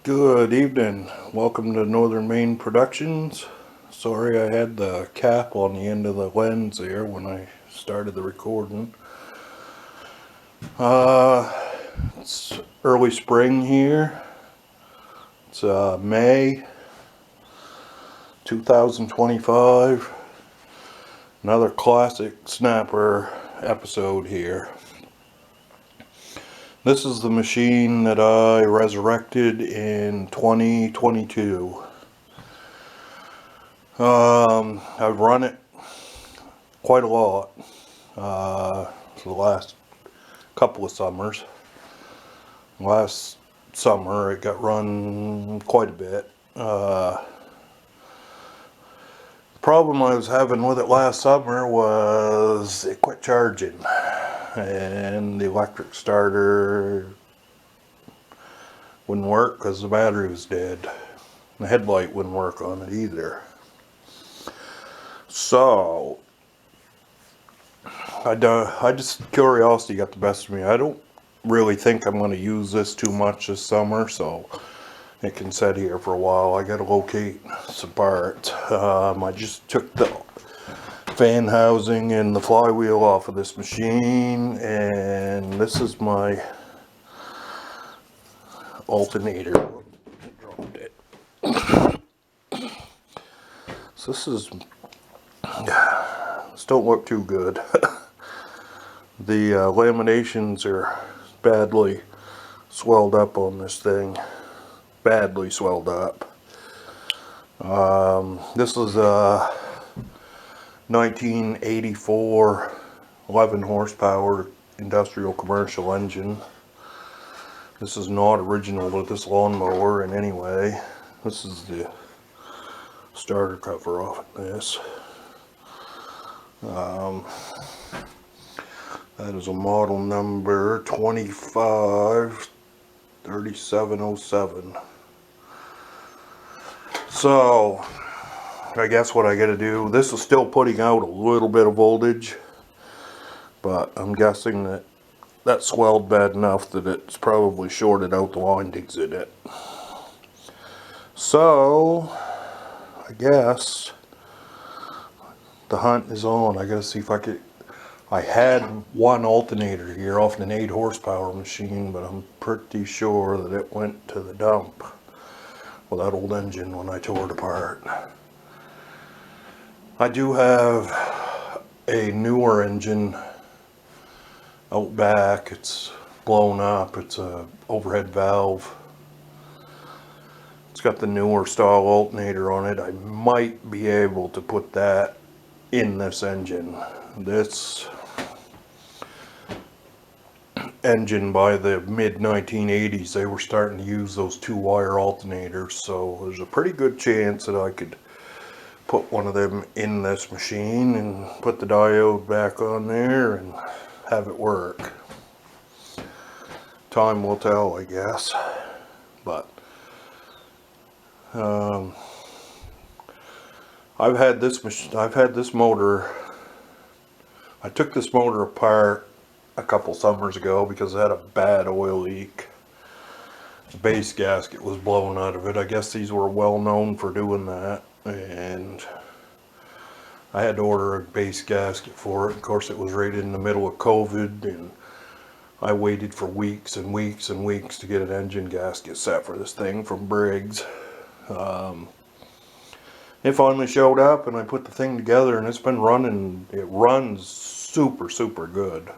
Good evening. Welcome to Northern Maine Productions. Sorry I had the cap on the end of the lens there when I started the recording. Uh, it's early spring here. It's May 2025. Another classic snapper episode here. This is the machine that I resurrected in 2022. I've run it quite a lot for the last couple of summers. Last summer it got run quite a bit. The problem I was having with it last summer was it quit charging and the electric starter wouldn't work because the battery was dead. The headlight wouldn't work on it either. So I just, curiosity got the best of me. I don't really think I'm going to use this too much this summer, so it can sit here for a while. I got to locate some parts. I just took the fan housing and the flywheel off of this machine, and this is my alternator. Dropped it. So this don't look too good. The laminations are badly swelled up on this thing. Badly swelled up. This is a 1984 11 horsepower industrial commercial engine. This is not original to this lawnmower in any way. This is the starter cover off of this. That is a model number 253707. So I guess what I gotta do, this is still putting out a little bit of voltage, but I'm guessing that that swelled bad enough that it's probably shorted out the windings in it. So I guess the hunt is on. I gotta see if I could. I had one alternator here off an 8 horsepower machine, but I'm pretty sure that it went to the dump with that old engine when I tore it apart. I do have a newer engine out back. It's blown up. It's a overhead valve. It's got the newer style alternator on it. I might be able to put that in this engine. This engine, by the mid 1980s, they were starting to use those 2-wire alternators, so there's a pretty good chance that I could put one of them in this machine and put the diode back on there and have it work. Time will tell, I guess. But I've had this motor. I took this motor apart a couple summers ago because it had a bad oil leak. The base gasket was blown out of it. I guess these were well known for doing that, and I had to order a base gasket for it. Of course, it was right in the middle of COVID, and I waited for weeks and weeks and weeks to get an engine gasket set for this thing from Briggs. It finally showed up, and I put the thing together, and it's been running. It runs super good,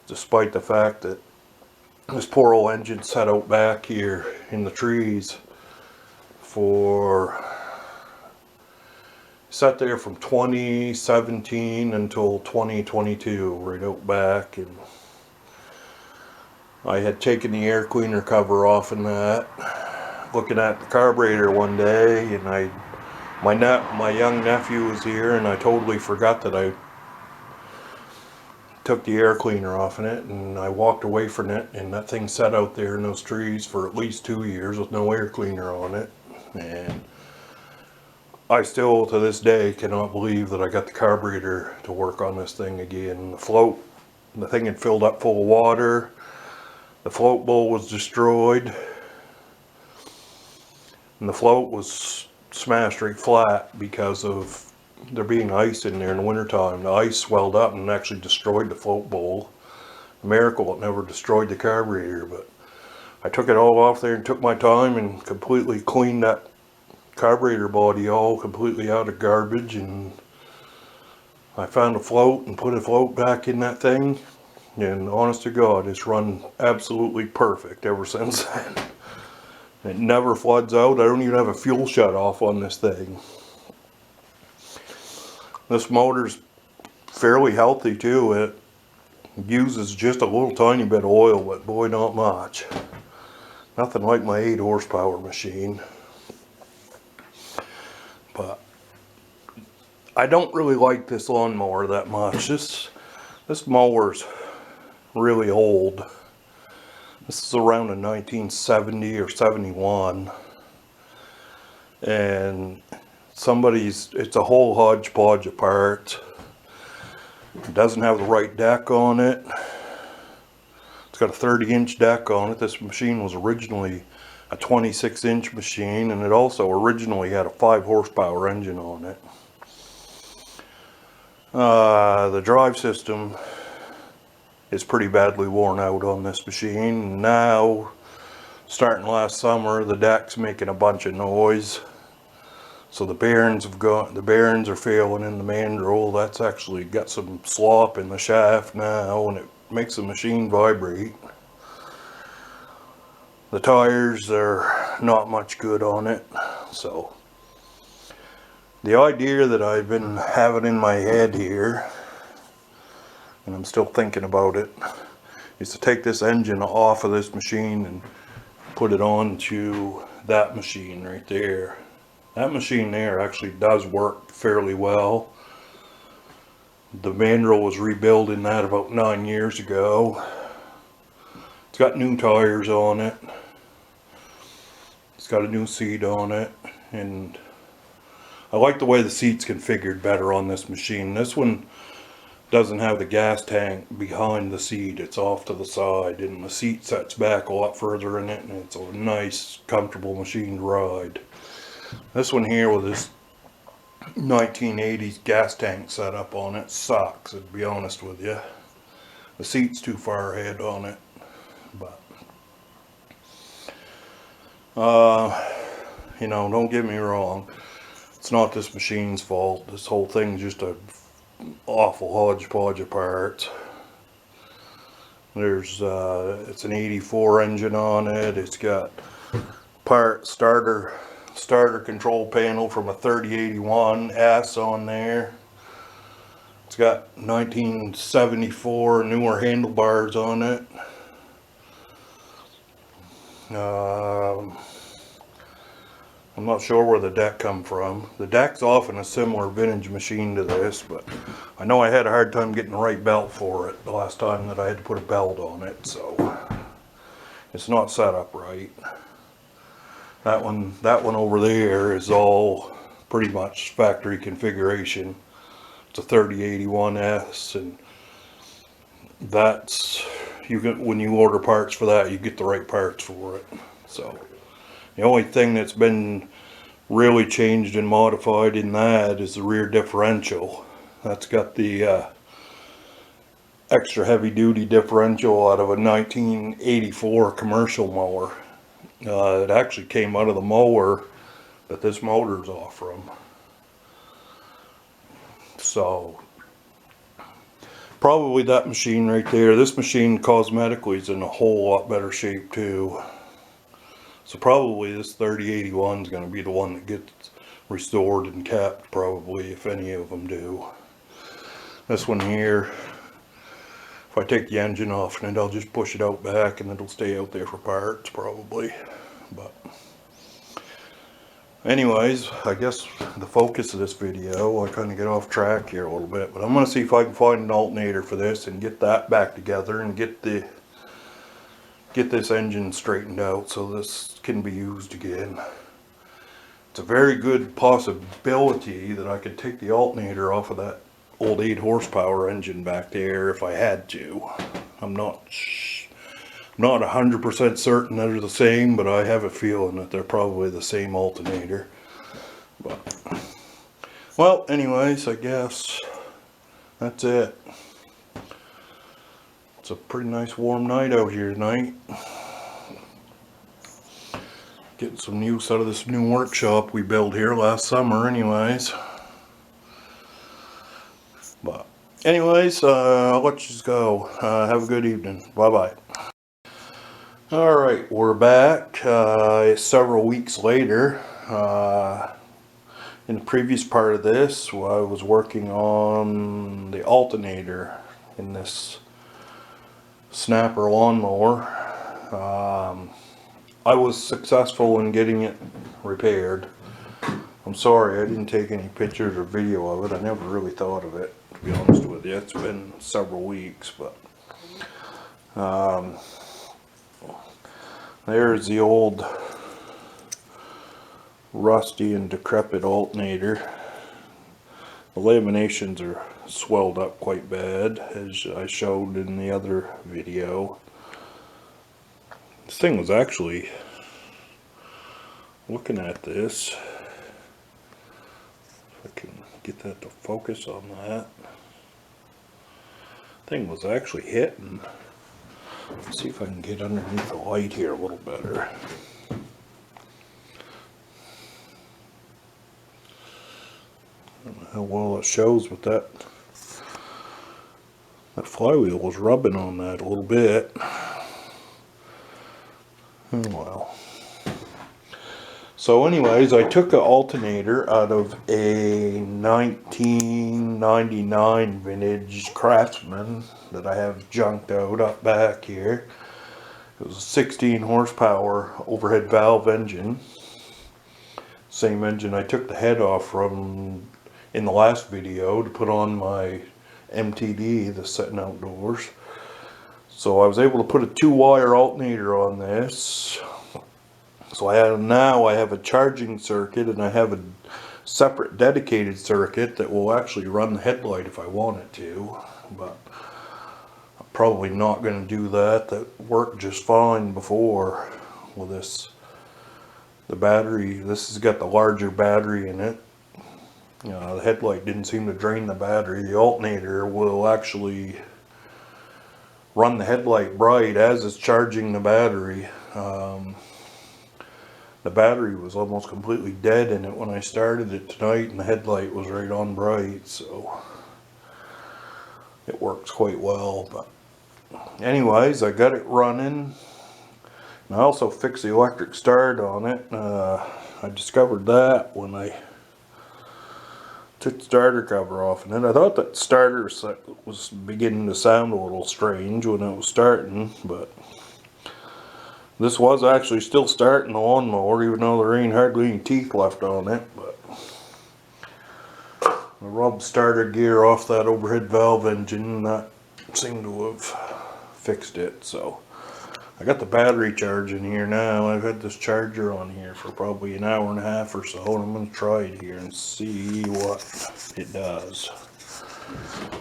despite the fact that this poor old engine sat out back here in the trees sat there from 2017 until 2022, right out back, and I had taken the air cleaner cover off and that, looking at the carburetor one day, and my young nephew was here, and I totally forgot that I took the air cleaner off in it, and I walked away from it, and that thing sat out there in those trees for at least 2 years with no air cleaner on it. And I still to this day cannot believe that I got the carburetor to work on this thing again. The thing had filled up full of water. The float bowl was destroyed. and the float was smashed right flat because of there being ice in there in the wintertime. The ice swelled up and actually destroyed the float bowl. A miracle it never destroyed the carburetor, but I took it all off there and took my time and completely cleaned that carburetor body all completely out of garbage, and I found a float and put a float back in that thing, and honest to God, it's run absolutely perfect ever since then. It never floods out. I don't even have a fuel shut off on this thing. This motor's fairly healthy too. It uses just a little tiny bit of oil, but boy, not much. Nothing like my 8 horsepower machine. But I don't really like this lawnmower that much. This mower's really old. This is around a 1970 or 71. And it's a whole hodgepodge of parts. It doesn't have the right deck on it. It's got a 30-inch deck on it. This machine was originally a 26-inch machine, and it also originally had a 5 horsepower engine on it. The drive system is pretty badly worn out on this machine. Now, starting last summer, the deck's making a bunch of noise. So the bearings are failing in the mandrel. That's actually got some slop in the shaft now, and it makes the machine vibrate. The tires are not much good on it. So the idea that I've been having in my head here, and I'm still thinking about it, is to take this engine off of this machine and put it onto that machine right there. That machine there actually does work fairly well. The mandrel was rebuilt in that about 9 years ago. It's got new tires on it. It's got a new seat on it, and I like the way the seat's configured better on this machine. This one doesn't have the gas tank behind the seat. It's off to the side, and the seat sets back a lot further in it, and it's a nice, comfortable machine to ride. This one here with this 1980s gas tank setup on it sucks, to be honest with you. The seat's too far ahead on it, but you know, don't get me wrong, it's not this machine's fault. This whole thing's just a awful hodgepodge of parts. There's it's an 84 engine on it. It's got starter control panel from a 3081S on there. It's got 1974 newer handlebars on it. I'm not sure where the deck come from. The deck's often a similar vintage machine to this, but I know I had a hard time getting the right belt for it the last time that I had to put a belt on it, so it's not set up right. That one over there is all pretty much factory configuration. It's a 3081S, and that's, when you order parts for that, you get the right parts for it. So the only thing that's been really changed and modified in that is the rear differential. That's got the extra heavy duty differential out of a 1984 commercial mower. It actually came out of the mower that this motor's off from. So probably that machine right there. This machine cosmetically is in a whole lot better shape too. So probably this 3081 is going to be the one that gets restored and kept, probably, if any of them do. This one here, if I take the engine off, and I'll just push it out back and it'll stay out there for parts probably. But anyways, I guess the focus of this video, I kind of get off track here a little bit, but I'm going to see if I can find an alternator for this and get that back together and get this engine straightened out so this can be used again. It's a very good possibility that I could take the alternator off of that old 8 horsepower engine back there if I had to. I'm Not 100% certain they're the same, but I have a feeling that they're probably the same alternator. But, well, anyways, I guess that's it. It's a pretty nice warm night out here tonight. Getting some use out of this new workshop we built here last summer anyways. But anyways, I'll let you go. Have a good evening. Bye bye. Alright, we're back several weeks later. In the previous part of this, I was working on the alternator in this snapper lawnmower. I was successful in getting it repaired. I'm sorry I didn't take any pictures or video of it. I never really thought of it, to be honest with you. It's been several weeks, but there's the old rusty and decrepit alternator. The laminations are swelled up quite bad, as I showed in the other video. This thing was actually, looking at this, if I can get that to focus on that, thing was actually hitting. Let's see if I can get underneath the light here a little better. I don't know how well it shows, but that flywheel was rubbing on that a little bit. Oh well. So anyways, I took an alternator out of a 1999 vintage Craftsman that I have junked out up back here. It was a 16 horsepower overhead valve engine. Same engine I took the head off from in the last video to put on my MTD, the Setting Outdoors. So I was able to put a 2-wire alternator on this. So now I have a charging circuit, and I have a separate dedicated circuit that will actually run the headlight if I want it to. But I'm probably not going to do that. That worked just fine before with this. The battery, this has got the larger battery in it. The headlight didn't seem to drain the battery. The alternator will actually run the headlight bright as it's charging the battery. The battery was almost completely dead in it when I started it tonight, and the headlight was right on bright, so it works quite well. But anyways, I got it running, and I also fixed the electric start on it. I discovered that when I took the starter cover off, and then I thought that starter was beginning to sound a little strange when it was starting, but this was actually still starting the lawnmower, even though there ain't hardly any teeth left on it. But I rubbed starter gear off that overhead valve engine, and that seemed to have fixed it. So I got the battery charging here now. I've had this charger on here for probably an hour and a half or so, and I'm going to try it here and see what it does.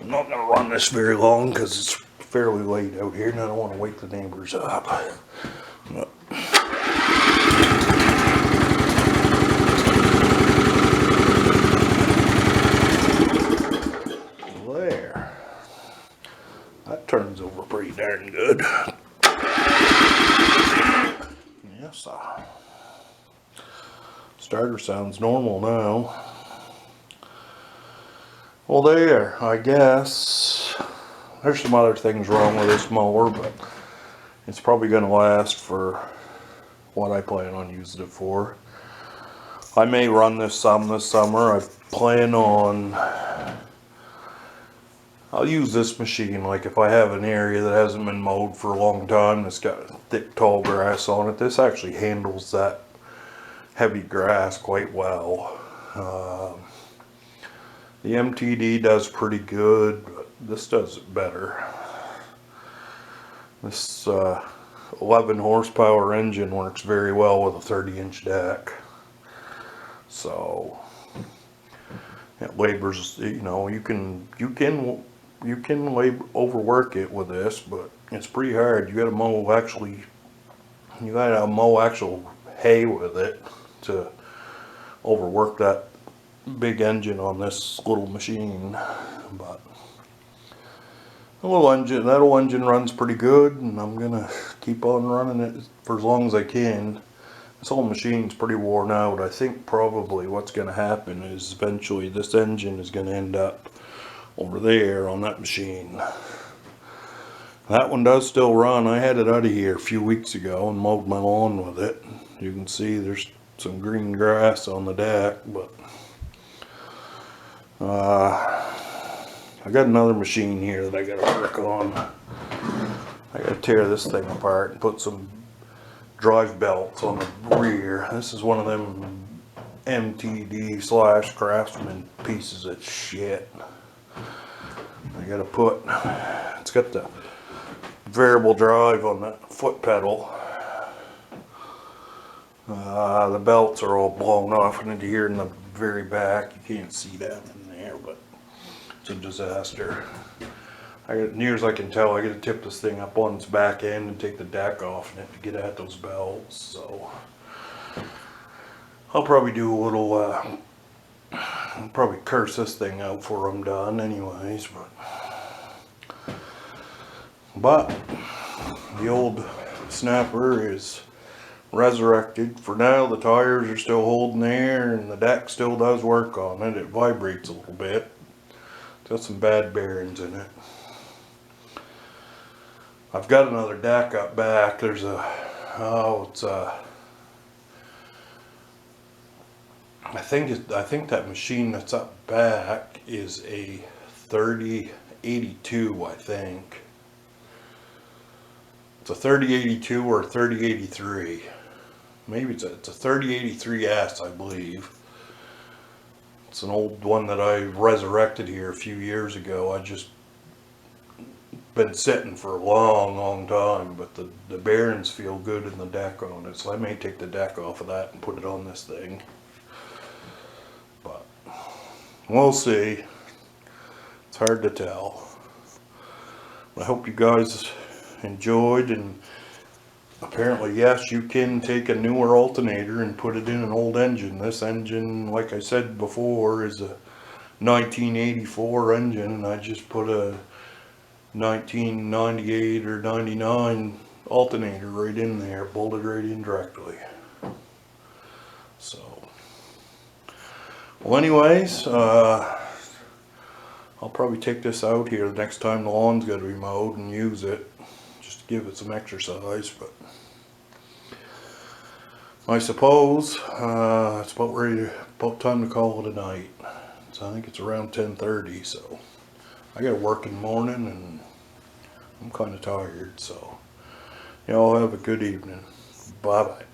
I'm not going to run this very long because it's fairly late out here, and I don't want to wake the neighbors up. But there. That turns over pretty darn good. Yes, starter sounds normal now. Well, there, I guess. There's some other things wrong with this mower, but it's probably going to last for what I plan on using it for. I may run this some this summer. I plan on, I'll use this machine like if I have an area that hasn't been mowed for a long time that's got thick tall grass on it. This actually handles that heavy grass quite well. The MTD does pretty good, but this does it better. This 11 horsepower engine works very well with a 30-inch deck. So it labors, you can overwork it with this, but it's pretty hard. You gotta mow actual hay with it to overwork that big engine on this little machine. But the that old engine runs pretty good, and I'm gonna keep on running it for as long as I can. This whole machine's pretty worn out. I think probably what's gonna happen is eventually this engine is gonna end up over there on that machine. That one does still run. I had it out of here a few weeks ago and mowed my lawn with it. You can see there's some green grass on the deck, but I got another machine here that I gotta work on. I gotta tear this thing apart and put some drive belts on the rear. This is one of them MTD / Craftsman pieces of shit. I gotta put, it's got the variable drive on the foot pedal. The belts are all blown off into here in the very back. You can't see that in there, but it's a disaster. Near as I can tell, I gotta tip this thing up on its back end and take the deck off in it to get at those belts. So I'll probably do a little, I'll probably curse this thing out before I'm done anyways, but the old snapper is resurrected. For now, the tires are still holding there and the deck still does work on it. It vibrates a little bit. It's got some bad bearings in it. I've got another deck up back. There's I think that machine that's up back is a 3082, I think. It's a 3082 or a 3083. Maybe it's a 3083S, I believe. It's an old one that I resurrected here a few years ago. I just been sitting for a long time, but the bearings feel good in the deck on it, so I may take the deck off of that and put it on this thing. But we'll see. It's hard to tell. I hope you guys enjoyed, and apparently yes, you can take a newer alternator and put it in an old engine. This engine, like I said before, is a 1984 engine, and I just put a 1998 or 99 alternator right in there, bolted right in directly. So, well anyways, I'll probably take this out here the next time the lawn's got to be mowed and use it, just to give it some exercise. But I suppose it's about time to call it a night. So I think it's around 10:30, so I got to work in the morning and I'm kind of tired, so y'all have a good evening. Bye bye.